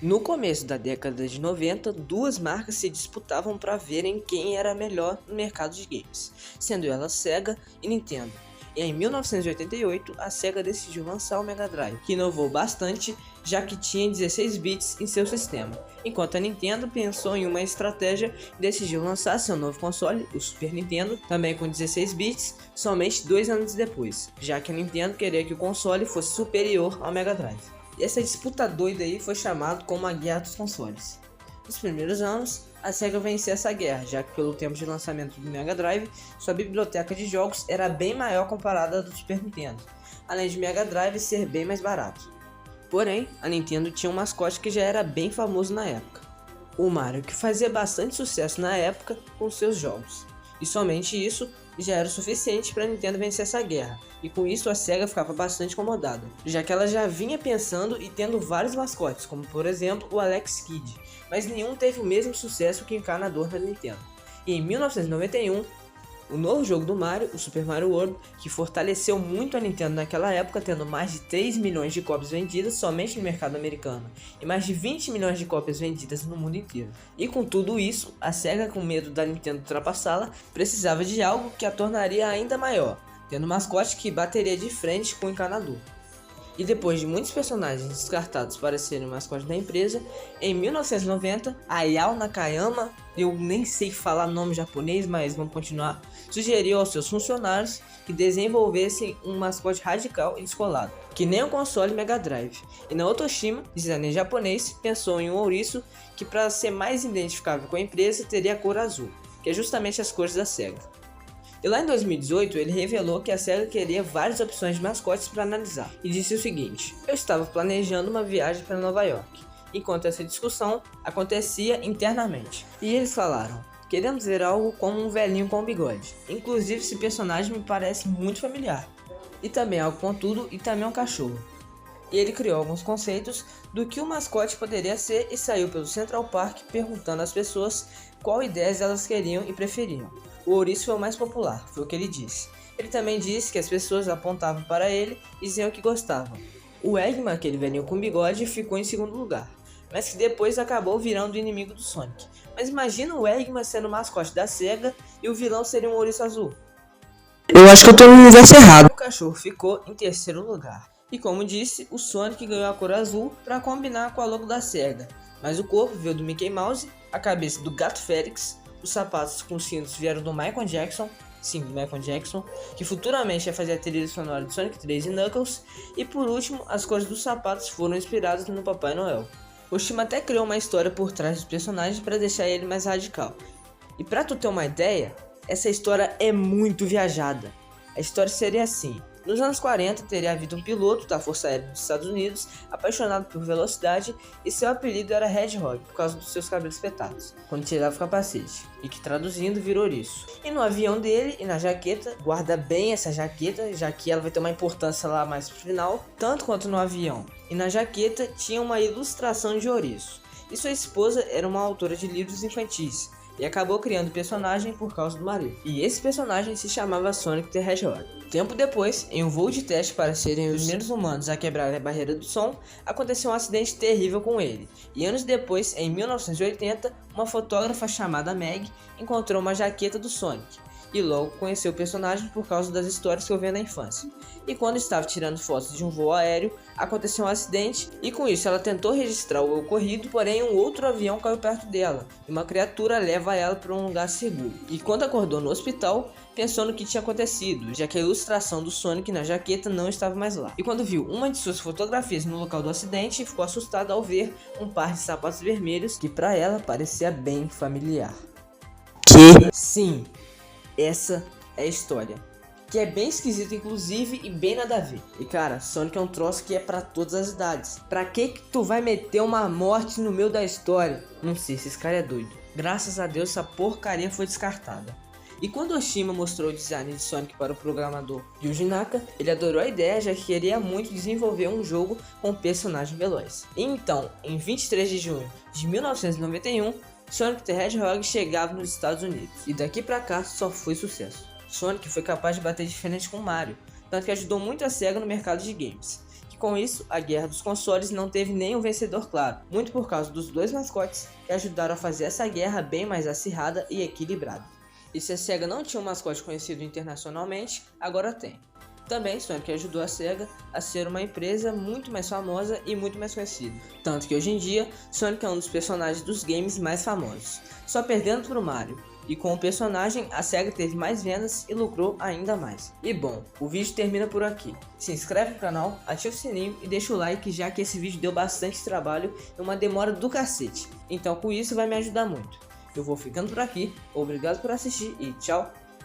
No começo da década de 90, duas marcas se disputavam para verem quem era melhor no mercado de games, sendo elas Sega e Nintendo. E em 1988, a Sega decidiu lançar o Mega Drive, que inovou bastante, já que tinha 16 bits em seu sistema, enquanto a Nintendo pensou em uma estratégia e decidiu lançar seu novo console, o Super Nintendo, também com 16 bits, somente 2 anos depois, já que a Nintendo queria que o console fosse superior ao Mega Drive. E essa disputa doida aí foi chamada como a Guerra dos Consoles. Nos primeiros anos, a Sega vencia essa guerra, já que pelo tempo de lançamento do Mega Drive, sua biblioteca de jogos era bem maior comparada à do Super Nintendo, além de Mega Drive ser bem mais barato. Porém, a Nintendo tinha um mascote que já era bem famoso na época, o Mario, que fazia bastante sucesso na época com seus jogos. E somente isso já era o suficiente para a Nintendo vencer essa guerra, e com isso a Sega ficava bastante incomodada, já que ela já vinha pensando e tendo vários mascotes, como por exemplo o Alex Kidd, mas nenhum teve o mesmo sucesso que o encanador da Nintendo. E em 1991, o novo jogo do Mario, o Super Mario World, que fortaleceu muito a Nintendo naquela época, tendo mais de 3 milhões de cópias vendidas somente no mercado americano e mais de 20 milhões de cópias vendidas no mundo inteiro. E com tudo isso, a Sega, com medo da Nintendo ultrapassá-la, precisava de algo que a tornaria ainda maior, tendo um mascote que bateria de frente com o encanador. E depois de muitos personagens descartados para serem o mascote da empresa, em 1990, Hayao Nakayama, eu nem sei falar nome japonês, mas vamos continuar, sugeriu aos seus funcionários que desenvolvessem um mascote radical e descolado, que nem o console Mega Drive. E Naoto Oshima, designer japonês, pensou em um ouriço que, para ser mais identificável com a empresa, teria a cor azul, que é justamente as cores da Sega. E lá em 2018 ele revelou que a Sega queria várias opções de mascotes para analisar, e disse o seguinte: eu estava planejando uma viagem para Nova York, enquanto essa discussão acontecia internamente. E eles falaram: queremos ver algo como um velhinho com bigode, inclusive esse personagem me parece muito familiar. E também algo pontudo e também um cachorro. E ele criou alguns conceitos do que o mascote poderia ser e saiu pelo Central Park perguntando às pessoas qual ideias elas queriam e preferiam. O ouriço foi o mais popular, foi o que ele disse. Ele também disse que as pessoas apontavam para ele e diziam que gostavam. O Eggman, aquele velhinho com bigode, ficou em segundo lugar, mas que depois acabou virando o inimigo do Sonic. Mas imagina o Eggman sendo o mascote da Sega e o vilão seria um ouriço azul. Eu acho que eu tô no universo errado. O cachorro ficou em terceiro lugar. E como disse, o Sonic ganhou a cor azul para combinar com a logo da Sega. Mas o corpo veio do Mickey Mouse, a cabeça do Gato Félix, os sapatos com cintos vieram do Michael Jackson, sim, do Michael Jackson, que futuramente ia fazer a trilha sonora de Sonic 3 e Knuckles, e por último, as cores dos sapatos foram inspiradas no Papai Noel. Oshima até criou uma história por trás dos personagens para deixar ele mais radical. E pra tu ter uma ideia, essa história é muito viajada. A história seria assim: nos anos 40 teria havido um piloto da Força Aérea dos Estados Unidos apaixonado por velocidade e seu apelido era Hedgehog por causa dos seus cabelos espetados, quando tirava o capacete, e que traduzindo virou ouriço. E no avião dele e na jaqueta, guarda bem essa jaqueta, já que ela vai ter uma importância lá mais pro final, tanto quanto no avião e na jaqueta tinha uma ilustração de ouriço. E sua esposa era uma autora de livros infantis, e acabou criando o personagem por causa do marido. E esse personagem se chamava Sonic the Hedgehog. Tempo depois, em um voo de teste para serem os primeiros humanos a quebrar a barreira do som, aconteceu um acidente terrível com ele. E anos depois, em 1980, uma fotógrafa chamada Meg encontrou uma jaqueta do Sonic. E logo conheceu o personagem por causa das histórias que ouviu na infância. E quando estava tirando fotos de um voo aéreo, aconteceu um acidente e com isso ela tentou registrar o ocorrido, porém um outro avião caiu perto dela e uma criatura leva ela para um lugar seguro. E quando acordou no hospital, pensou no que tinha acontecido, já que a ilustração do Sonic na jaqueta não estava mais lá. E quando viu uma de suas fotografias no local do acidente, ficou assustada ao ver um par de sapatos vermelhos que para ela parecia bem familiar. Sim, essa é a história, que é bem esquisita inclusive e bem nada a ver. E cara, Sonic é um troço que é pra todas as idades. Pra que tu vai meter uma morte no meio da história? Não sei, esse cara é doido. Graças a Deus essa porcaria foi descartada. E quando Oshima mostrou o design de Sonic para o programador Yuji Naka, ele adorou a ideia, já que queria muito desenvolver um jogo com um personagem veloz. E então, em 23 de junho de 1991, Sonic the Hedgehog chegava nos Estados Unidos, e daqui pra cá só foi sucesso. Sonic foi capaz de bater de frente com Mario, tanto que ajudou muito a Sega no mercado de games, que Com isso, a guerra dos consoles não teve nenhum vencedor claro, muito por causa dos dois mascotes que ajudaram a fazer essa guerra bem mais acirrada e equilibrada. E se a SEGA não tinha um mascote conhecido internacionalmente, agora tem. Também Sonic ajudou a SEGA a ser uma empresa muito mais famosa e muito mais conhecida, tanto que hoje em dia Sonic é um dos personagens dos games mais famosos, só perdendo para o Mario. E com o personagem, a SEGA teve mais vendas e lucrou ainda mais. E bom, o vídeo termina por aqui. Se inscreve no canal, ativa o sininho e deixa o like, já que esse vídeo deu bastante trabalho e uma demora do cacete. Então com isso vai me ajudar muito. Eu vou ficando por aqui, obrigado por assistir e tchau!